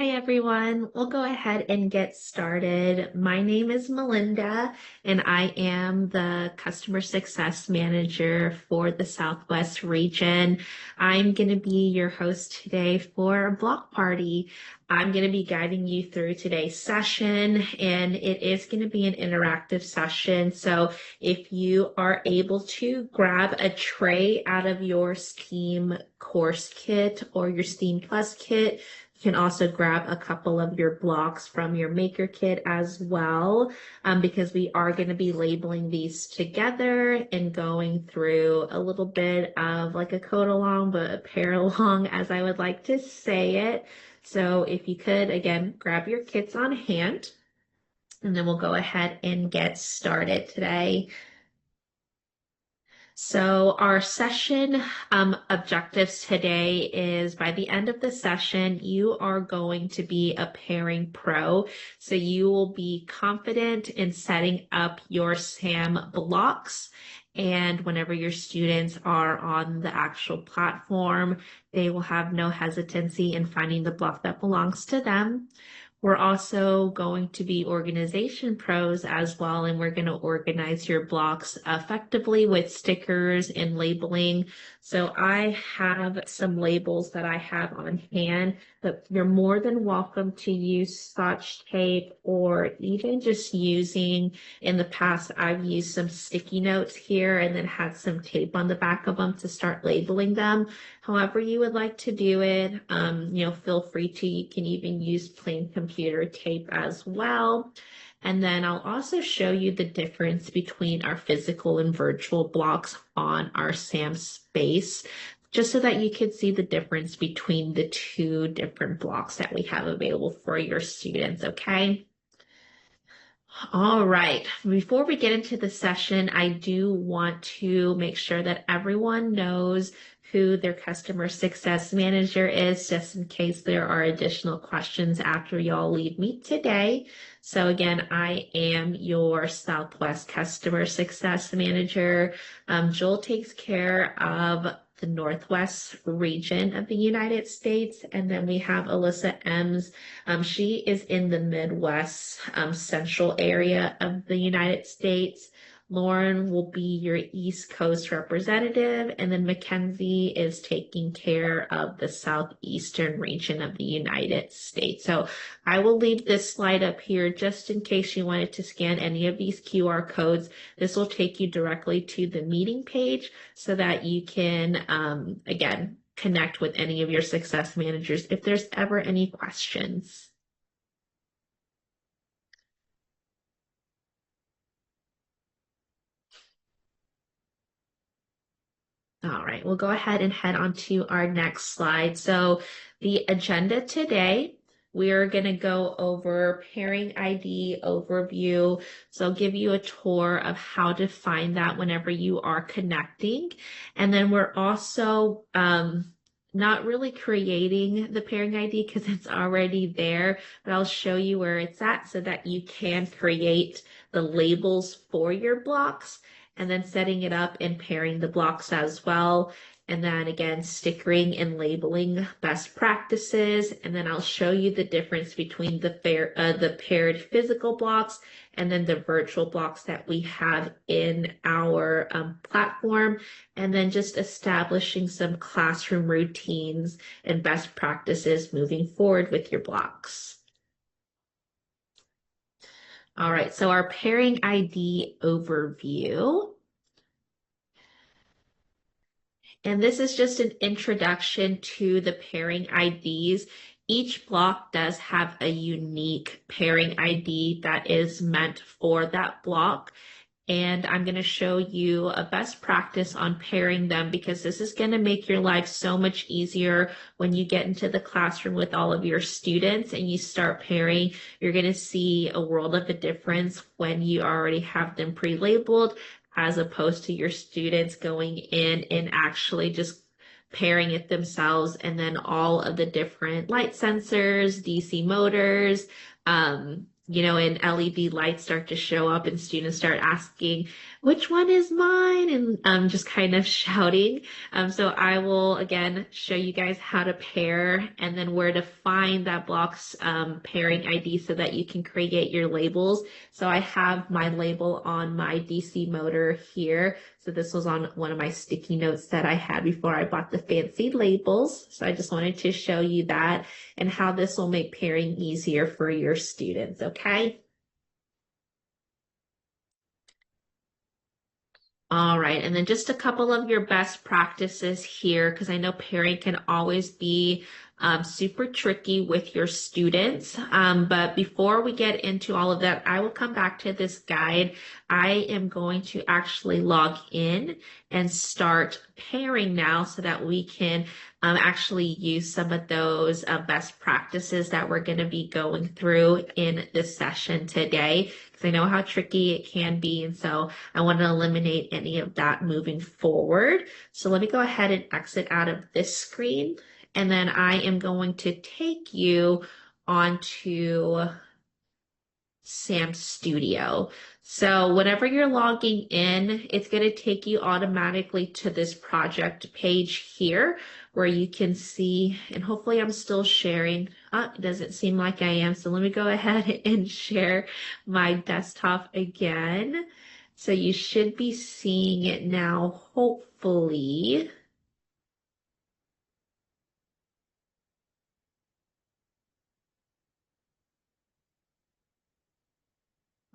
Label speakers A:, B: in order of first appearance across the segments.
A: Hi everyone. We'll go ahead and get started. My name is Melinda, and I am the Customer Success Manager for the Southwest region. I'm going to be your host today for a block party. I'm going to be guiding you through today's session, and it is going to be an interactive session. So if you are able to grab a tray out of your STEAM course kit or your STEAM Plus kit, you can also grab a couple of your blocks from your maker kit as well, because we are going to be labeling these together and going through a little bit of like a code along, but a pair along, as I would like to say it. So if you could, again, grab your kits on hand, and then we'll go ahead and get started today. So our session objectives today is by the end of the session, you are going to be a pairing pro. So you will be confident in setting up your SAM blocks. And whenever your students are on the actual platform, they will have no hesitancy in finding the block that belongs to them. We're also going to be organization pros as well, and we're going to organize your blocks effectively with stickers and labeling. So I have some labels that I have on hand, but you're more than welcome to use Scotch tape, or even just using, in the past, I've used some sticky notes here and then had some tape on the back of them to start labeling them. However you would like to do it, feel free to. You can even use plain computer tape as well. And then I'll also show you the difference between our physical and virtual blocks on our SAM space, just so that you can see the difference between the two different blocks that we have available for your students, okay? All right, before we get into the session, I do want to make sure that everyone knows who their customer success manager is, just in case there are additional questions after y'all leave me today. So again, I am your Southwest customer success manager. Joel takes care of the Northwest region of the United States, and then we have Alyssa Ems. She is in the Midwest central area of the United States. Lauren will be your East Coast representative, and then Mackenzie is taking care of the southeastern region of the United States. So I will leave this slide up here just in case you wanted to scan any of these QR codes. This will take you directly to the meeting page so that you can, again, connect with any of your success managers if there's ever any questions. All right, we'll go ahead and head on to our next slide. So the agenda today, we are going to go over pairing ID overview. So I'll give you a tour of how to find that whenever you are connecting. And then we're also not really creating the pairing ID because it's already there, but I'll show you where it's at so that you can create the labels for your blocks, and then setting it up and pairing the blocks as well. And then again, stickering and labeling best practices. And then I'll show you the difference between the paired physical blocks and then the virtual blocks that we have in our platform. And then just establishing some classroom routines and best practices moving forward with your blocks. All right, so our pairing ID overview. And this is just an introduction to the pairing IDs. Each block does have a unique pairing ID that is meant for that block. And I'm going to show you a best practice on pairing them, because this is going to make your life so much easier when you get into the classroom with all of your students and you start pairing. You're going to see a world of a difference when you already have them pre-labeled, as opposed to your students going in and actually just pairing it themselves, and then all of the different light sensors, DC motors, and LED lights start to show up and students start asking, which one is mine? And just kind of shouting. So I will again show you guys how to pair and then where to find that block's pairing ID so that you can create your labels. So I have my label on my DC motor here. So this was on one of my sticky notes that I had before I bought the fancy labels. So I just wanted to show you that and how this will make pairing easier for your students, okay? All right, and then just a couple of your best practices here, because I know pairing can always be super tricky with your students. But before we get into all of that, I will come back to this guide. I am going to actually log in and start pairing now so that we can actually use some of those best practices that we're going to be going through in this session today, because I know how tricky it can be. And so I want to eliminate any of that moving forward. So let me go ahead and exit out of this screen. And then I am going to take you onto Sam Studio. So whenever you're logging in, it's going to take you automatically to this project page here where you can see, and hopefully I'm still sharing. It doesn't seem like I am. So let me go ahead and share my desktop again. So you should be seeing it now, hopefully.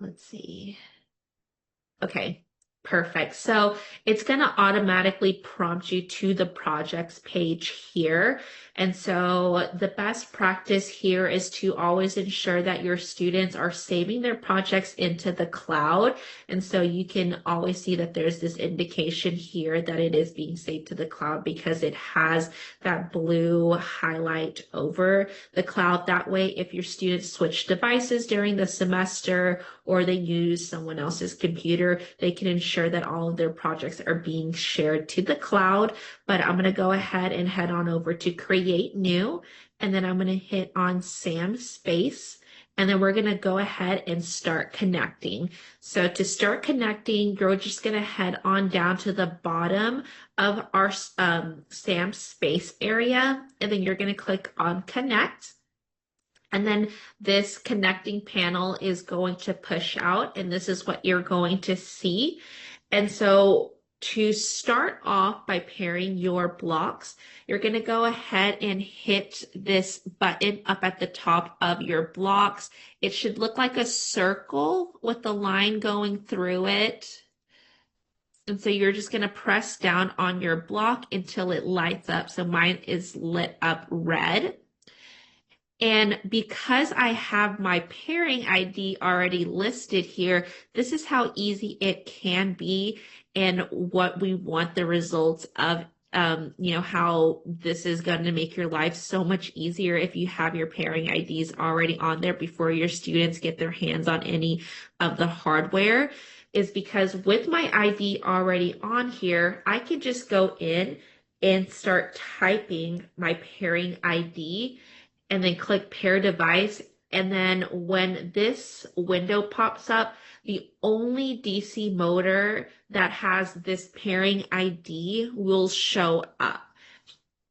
A: Let's see. Okay, perfect. So it's going to automatically prompt you to the projects page here. And so the best practice here is to always ensure that your students are saving their projects into the cloud. And so you can always see that there's this indication here that it is being saved to the cloud because it has that blue highlight over the cloud. That way, if your students switch devices during the semester or they use someone else's computer, they can ensure that all of their projects are being shared to the cloud. But I'm going to go ahead and head on over to Create New, and then I'm going to hit on Sam Space, and then we're going to go ahead and start connecting. So to start connecting, you're just going to head on down to the bottom of our Sam Space area, and then you're going to click on Connect. And then this connecting panel is going to push out, and this is what you're going to see. And so to start off by pairing your blocks, you're going to go ahead and hit this button up at the top of your blocks. It should look like a circle with the line going through it. And so you're just going to press down on your block until it lights up. So mine is lit up red. And because I have my pairing ID already listed here, this is how easy it can be and what we want the results of, how this is going to make your life so much easier if you have your pairing IDs already on there before your students get their hands on any of the hardware, is because with my ID already on here, I can just go in and start typing my pairing ID and then click pair device. And then when this window pops up, the only DC motor that has this pairing ID will show up.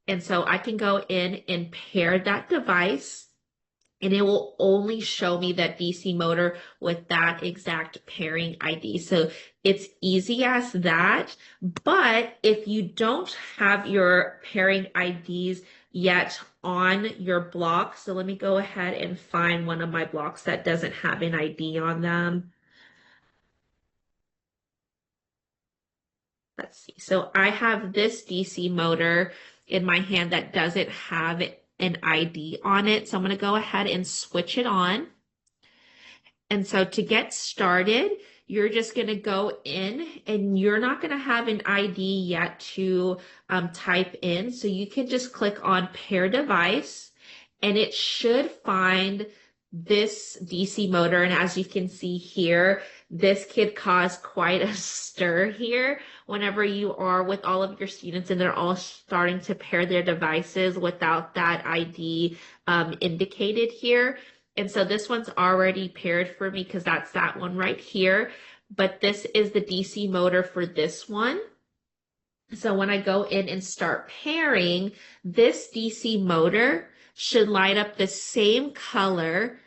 A: And so I can go in and pair that device, and it will only show me that DC motor with that exact pairing ID. So it's easy as that. But if you don't have your pairing IDs yet on your block, so let me go ahead and find one of my blocks that doesn't have an ID on them. Let's see. So I have this DC motor in my hand that doesn't have an ID on it. So I'm going to go ahead and switch it on. And so to get started, you're just going to go in and you're not going to have an ID yet to type in. So you can just click on pair device and it should find this DC motor. And as you can see here, this could cause quite a stir here whenever you are with all of your students and they're all starting to pair their devices without that ID indicated here. And so this one's already paired for me because that's that one right here. But this is the DC motor for this one. So when I go in and start pairing, this DC motor should light up the same color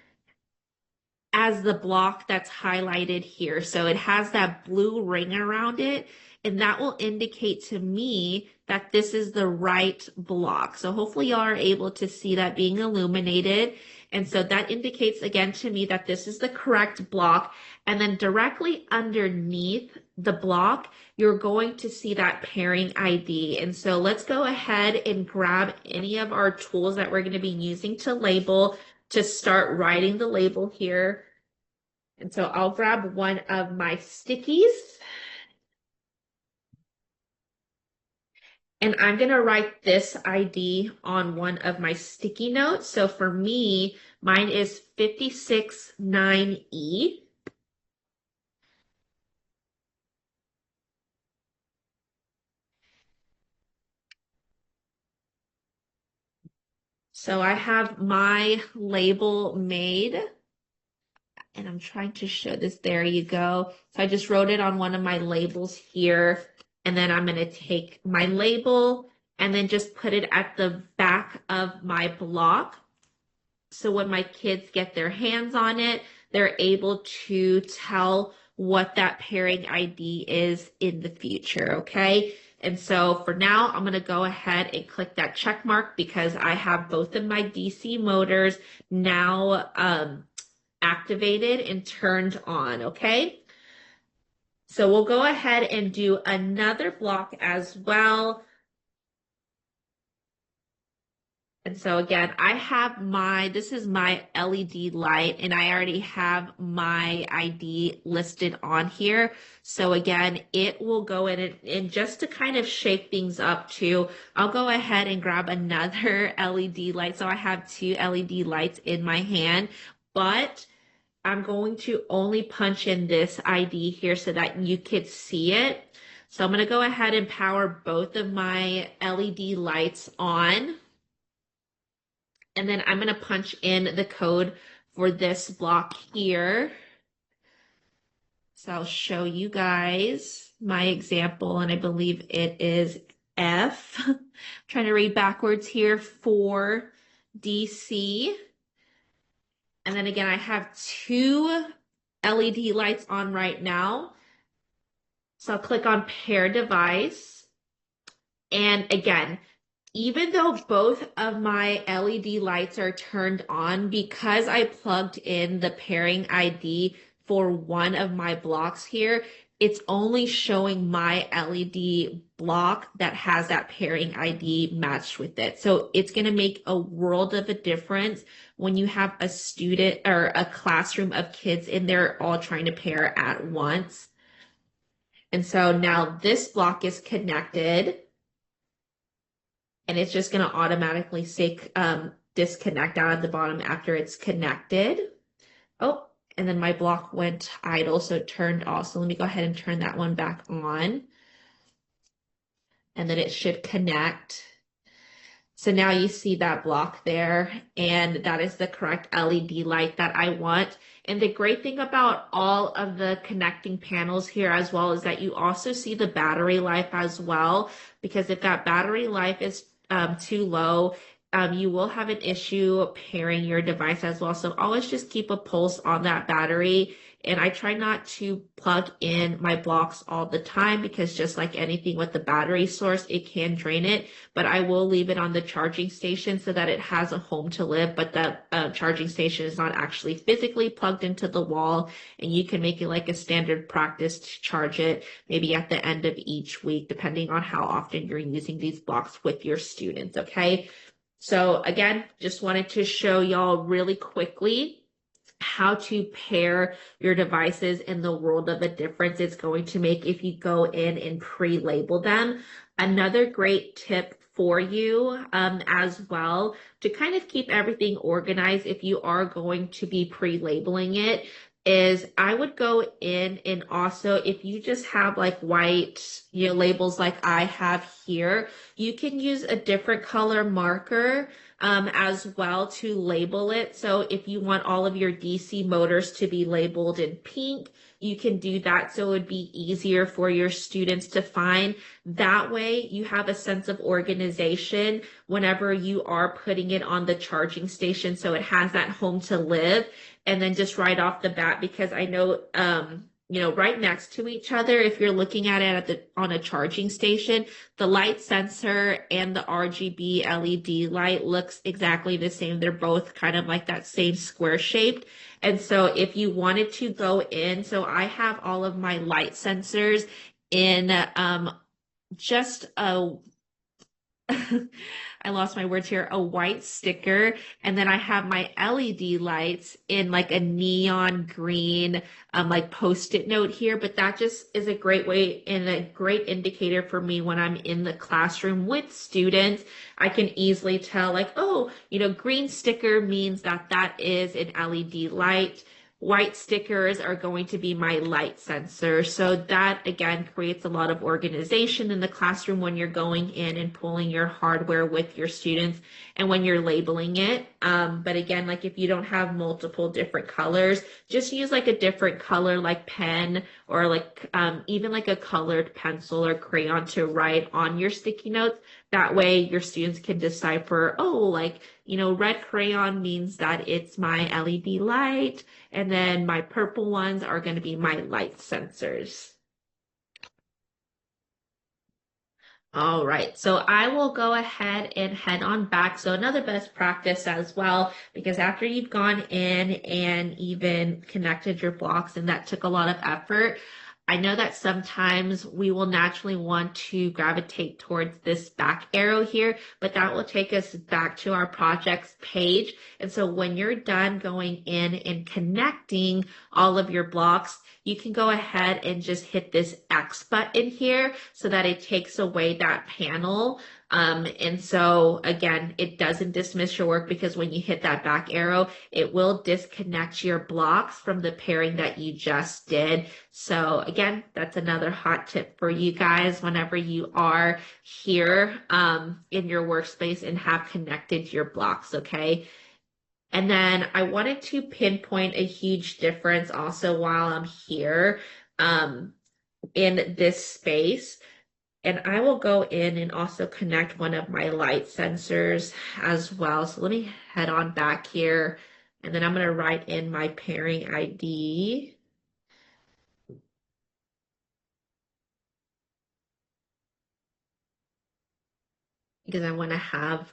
A: as the block that's highlighted here. So it has that blue ring around it, and that will indicate to me that this is the right block. So hopefully y'all are able to see that being illuminated. And so that indicates again to me that this is the correct block. And then directly underneath the block, you're going to see that pairing ID. And so let's go ahead and grab any of our tools that we're going to be using to label to start writing the label here. And so I'll grab one of my stickies. And I'm going to write this ID on one of my sticky notes. So for me, mine is 569E. So I have my label made, and I'm trying to show this. There you go. So I just wrote it on one of my labels here, and then I'm going to take my label and then just put it at the back of my block. So when my kids get their hands on it, they're able to tell what that pairing ID is in the future, okay? And so for now, I'm going to go ahead and click that check mark because I have both of my DC motors now activated and turned on, okay? So we'll go ahead and do another block as well. And so again, I have this is my LED light, and I already have my ID listed on here. So again, it will go in and just to kind of shake things up too, I'll go ahead and grab another LED light. So I have two LED lights in my hand, but I'm going to only punch in this ID here so that you could see it. So I'm going to go ahead and power both of my LED lights on. And then I'm going to punch in the code for this block here. So I'll show you guys my example, and I believe it is F. I'm trying to read backwards here for DC. And then again, I have two LED lights on right now. So I'll click on pair device. And again, even though both of my LED lights are turned on, because I plugged in the pairing ID for one of my blocks here, it's only showing my LED block that has that pairing ID matched with it. So it's going to make a world of a difference when you have a student or a classroom of kids in there all trying to pair at once. And so now this block is connected. And it's just going to automatically say disconnect out at the bottom after it's connected. Oh, and then my block went idle, so it turned off. So let me go ahead and turn that one back on. And then it should connect. So now you see that block there, and that is the correct LED light that I want. And the great thing about all of the connecting panels here as well is that you also see the battery life as well, because if that battery life is too low, you will have an issue pairing your device as well. So always just keep a pulse on that battery. And I try not to plug in my blocks all the time because just like anything with the battery source, it can drain it. But I will leave it on the charging station so that it has a home to live, but that charging station is not actually physically plugged into the wall. And you can make it like a standard practice to charge it maybe at the end of each week, depending on how often you're using these blocks with your students, okay? So again, just wanted to show y'all really quickly how to pair your devices in the world of a difference it's going to make if you go in and pre-label them. Another great tip for you as well to kind of keep everything organized if you are going to be pre-labeling it is I would go in and also if you just have like white, labels like I have here, you can use a different color marker as well to label it. So if you want all of your DC motors to be labeled in pink, you can do that so it would be easier for your students to find. That way you have a sense of organization whenever you are putting it on the charging station so it has that home to live. And then just right off the bat, because I know right next to each other, if you're looking at it on a charging station, the light sensor and the RGB LED light looks exactly the same. They're both kind of like that same square shaped. And so if you wanted to go in, so I have all of my light sensors in just a I lost my words here, a white sticker. And then I have my LED lights in like a neon green, like post-it note here. But that just is a great way and a great indicator for me when I'm in the classroom with students. I can easily tell like, oh, green sticker means that that is an LED light. White stickers are going to be my light sensor. So that again creates a lot of organization in the classroom when you're going in and pulling your hardware with your students and when you're labeling it. But again, like if you don't have multiple different colors, just use like a different color like pen or like even like a colored pencil or crayon to write on your sticky notes. That way your students can decipher, oh, like, red crayon means that it's my LED light, and then my purple ones are going to be my light sensors. All right, so I will go ahead and head on back. So another best practice as well, because after you've gone in and even connected your blocks, and that took a lot of effort, I know that sometimes we will naturally want to gravitate towards this back arrow here, but that will take us back to our projects page. And so when you're done going in and connecting all of your blocks, you can go ahead and just hit this X button here so that it takes away that panel. And so again, it doesn't dismiss your work because when you hit that back arrow, it will disconnect your blocks from the pairing that you just did. So again, that's another hot tip for you guys whenever you are here in your workspace and have connected your blocks, okay? And then I wanted to pinpoint a huge difference also while I'm here in this space. And I will go in and also connect one of my light sensors as well. So let me head on back here. And then I'm going to write in my pairing ID. Because I want to have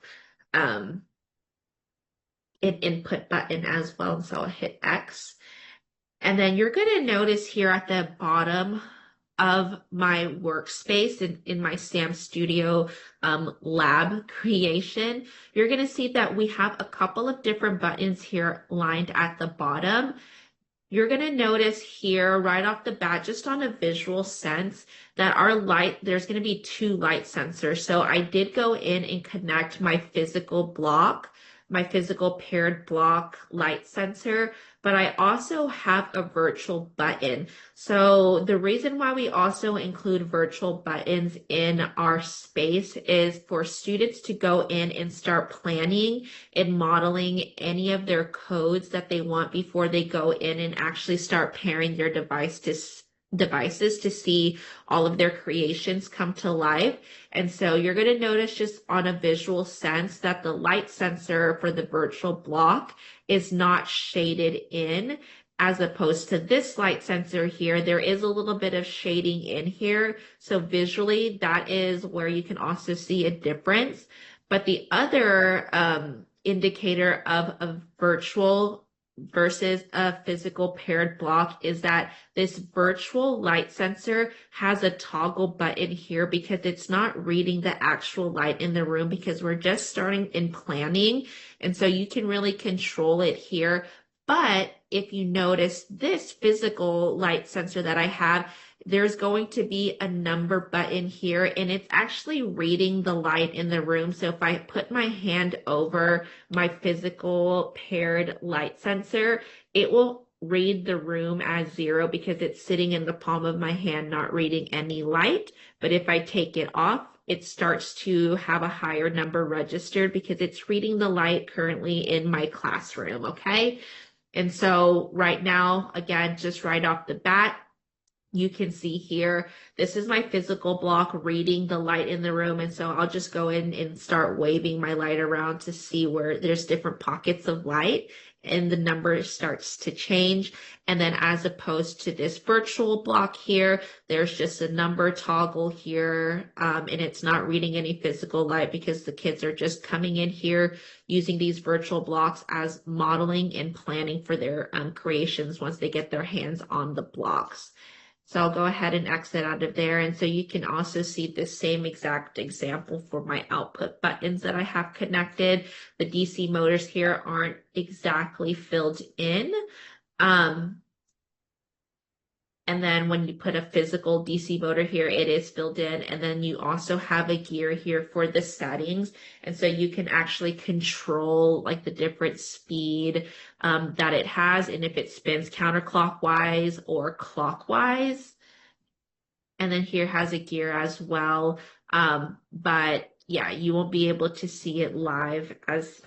A: an input button as well. So I'll hit X. And then you're going to notice here at the bottom of my workspace in my STAM Studio lab creation, you're going to see that we have a couple of different buttons here lined at the bottom. You're going to notice here right off the bat, just on a visual sense, that there's going to be two light sensors. So I did go in and connect my physical paired block light sensor, but I also have a virtual button. So the reason why we also include virtual buttons in our space is for students to go in and start planning and modeling any of their codes that they want before they go in and actually start pairing their devices to see all of their creations come to life. And so you're going to notice just on a visual sense that the light sensor for the virtual block is not shaded in, as opposed to this light sensor here. There is a little bit of shading in here. So visually, that is where you can also see a difference. But the other indicator of a virtual versus a physical paired block is that this virtual light sensor has a toggle button here because it's not reading the actual light in the room because we're just starting in planning. And so you can really control it here. But if you notice this physical light sensor that I have, there's going to be a number button here and it's actually reading the light in the room. So if I put my hand over my physical paired light sensor, it will read the room as 0 because it's sitting in the palm of my hand, not reading any light. But if I take it off, it starts to have a higher number registered because it's reading the light currently in my classroom, okay? And so right now, again, just right off the bat, you can see here, this is my physical block reading the light in the room. And so I'll just go in and start waving my light around to see where there's different pockets of light and the number starts to change. And then as opposed to this virtual block here, there's just a number toggle here, and it's not reading any physical light because the kids are just coming in here using these virtual blocks as modeling and planning for their creations once they get their hands on the blocks. So I'll go ahead and exit out of there. And so you can also see the same exact example for my output buttons that I have connected. The DC motors here aren't exactly filled in. And then when you put a physical DC motor here, it is filled in. And then you also have a gear here for the settings. And so you can actually control like the different speed that it has and if it spins counterclockwise or clockwise. And then here has a gear as well. But yeah, you won't be able to see it live as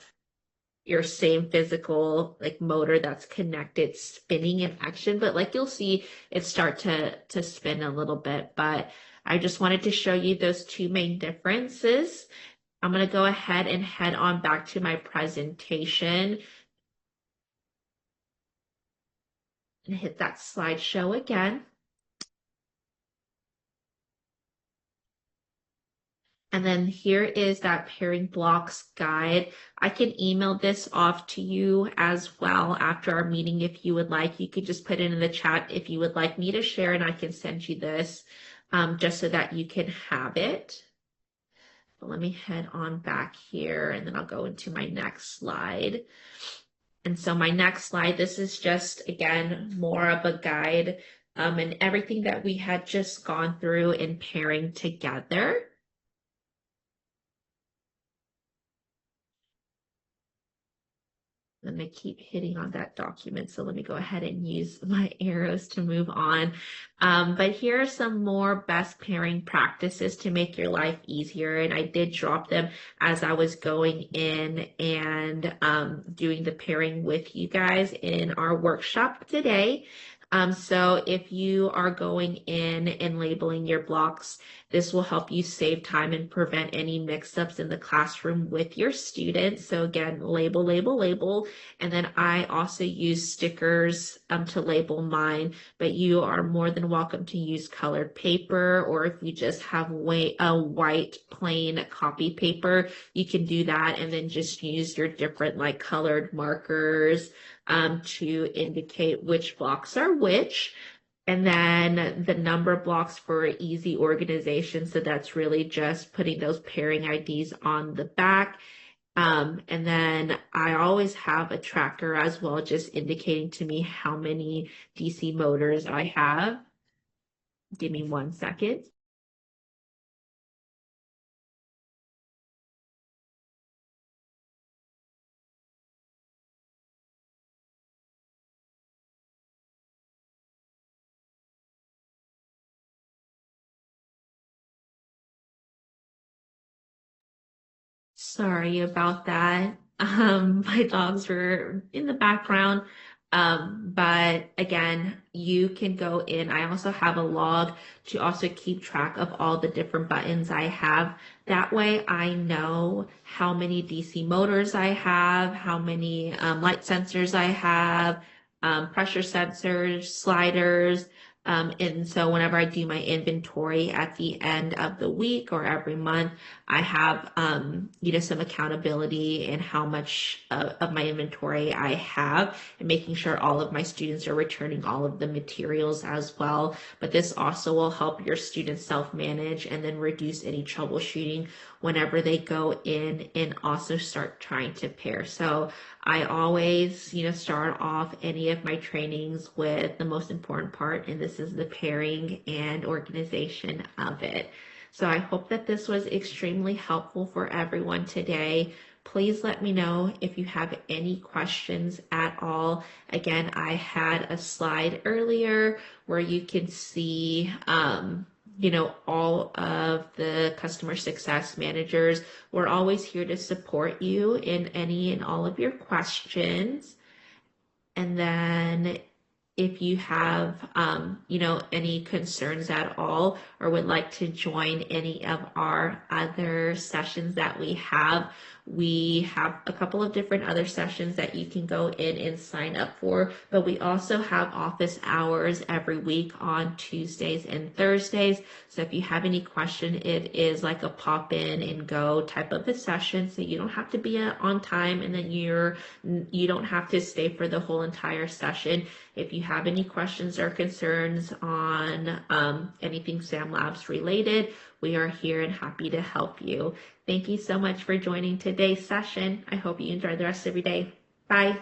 A: your same physical like motor that's connected spinning in action, but like you'll see it start to spin a little bit. But I just wanted to show you those two main differences. I'm going to go ahead and head on back to my presentation and hit that slideshow again. And then here is that pairing blocks guide. I can email this off to you as well after our meeting if you would like. You could just put it in the chat if you would like me to share, and I can send you this just so that you can have it. But let me head on back here and then I'll go into my next slide. And so my next slide, this is just, again, more of a guide and everything that we had just gone through in pairing together. And I keep hitting on that document. So let me go ahead and use my arrows to move on. But here are some more best pairing practices to make your life easier. And I did drop them as I was going in and doing the pairing with you guys in our workshop today. So if you are going in and labeling your blocks, this will help you save time and prevent any mix-ups in the classroom with your students. So again, label, label, label. And then I also use stickers to label mine, but you are more than welcome to use colored paper, or if you just have a white plain copy paper, you can do that and then just use your different like colored markers to indicate which blocks are which. And then the number blocks for easy organization. So that's really just putting those pairing IDs on the back. And then I always have a tracker as well, just indicating to me how many DC motors I have. Give me 1 second. Sorry about that. My dogs were in the background. But again, you can go in. I also have a log to also keep track of all the different buttons I have. That way I know how many DC motors I have, how many light sensors I have, pressure sensors, sliders. And so whenever I do my inventory at the end of the week or every month, I have, some accountability in how much of my inventory I have and making sure all of my students are returning all of the materials as well. But this also will help your students self-manage and then reduce any troubleshooting whenever they go in and also start trying to pair. So I always, start off any of my trainings with the most important part, and this is the pairing and organization of it. So I hope that this was extremely helpful for everyone today. Please let me know if you have any questions at all. Again, I had a slide earlier where you can see all of the customer success managers. We're always here to support you in any and all of your questions. And then if you have, any concerns at all or would like to join any of our other sessions that we have a couple of different other sessions that you can go in and sign up for, but we also have office hours every week on Tuesdays and Thursdays. So if you have any question, it is like a pop in and go type of a session. So you don't have to be on time, and then you don't have to stay for the whole entire session. If you have any questions or concerns on anything SAM Labs related, we are here and happy to help you. Thank you so much for joining today's session. I hope you enjoy the rest of your day. Bye.